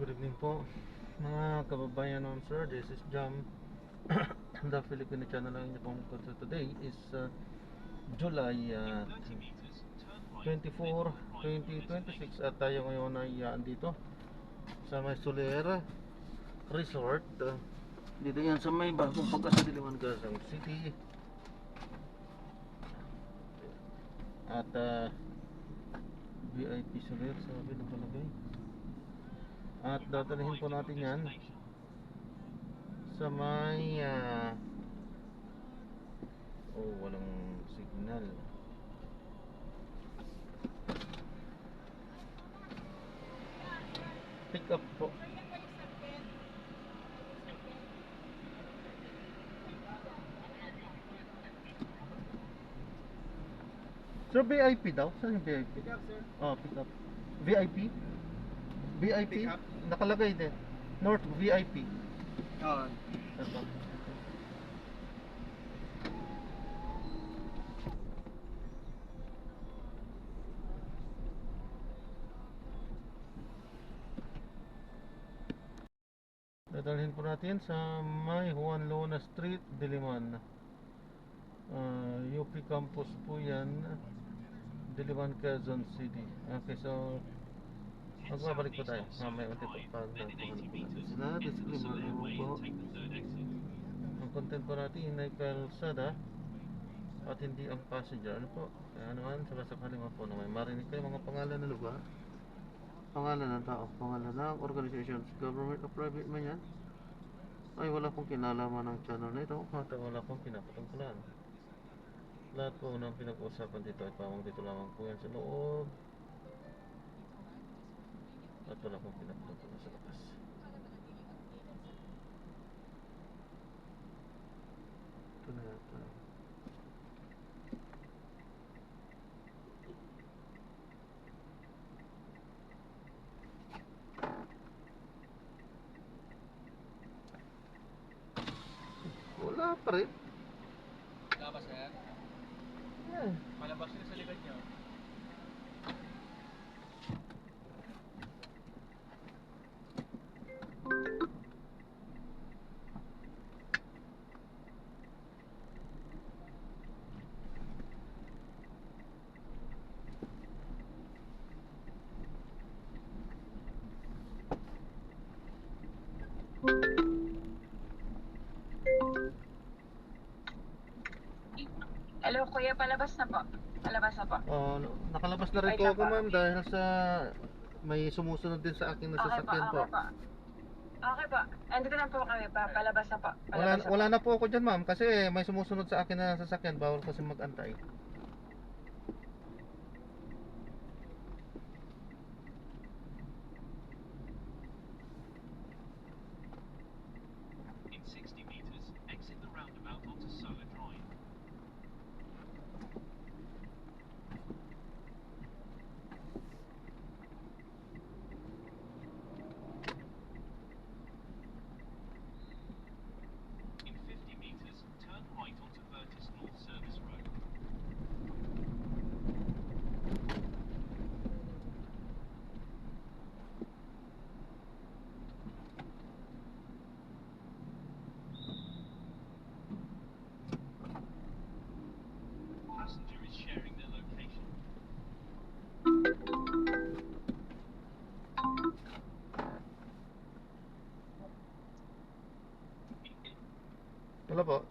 Good evening po mga kababayan naman sir. This is Jam the Filipino channel lang niyo pong so today is July 24, 2026 at tayo ngayon ay andito sa may Soler Resort dito yan sa may bagong pagkasa Diliman, Quezon City at VIP Soler sabi ng palagay. At dadalhin po natin yan sa may walang signal. Pick up po. Sir, VIP daw? Saan yung VIP? Pick up, sir. Oh, pick up. VIP? VIP? Pick up. Nakalagay din. North VIP. Oo. Ito. Dadalhin po natin sa may Juan Luna Street, Diliman. UP Campus po yan, Diliman, Quezon City. Okay, so magbabalik po tayo. May unti po pag nakuhanap po natin sila. Disclaimer po. Ang content po natin ay kalsada at hindi ang passenger. Ano po? Kaya naman, sabasakali mo po na may marinig kayo mga pangalan ng lugar, pangalan ng tao, pangalan ng organizations, government o private man yan, ay wala pong kinalaman ng channel na ito at wala pong pinapatungkulan. Lahat po ng pinag-uusapan dito ay pamang dito lamang po yan sa loob at wala pong pinapatungkulan sa labas. Ito na yata. Wala pa rin. Wala ba, sir? Yeah. Palabas na sa likod niyo. Hello, kuya, palabas na po. Palabas na po. Nakalabas na rin Wait po lang ako po. ma'am dahil sa may sumusunod din sa akin na Okay po, sasakyan po. okay po. Okay po. Andito na po kami pa. Palabas na po. Wala na po ako dyan ma'am kasi may sumusunod sa akin na sasakyan, bawal kasi mag-antay. In 60 meters, exit the roundabout onto Solar Drive. In 50 meters, turn right onto Vertis North Service Road. Passenger is sharing their location. Wala po.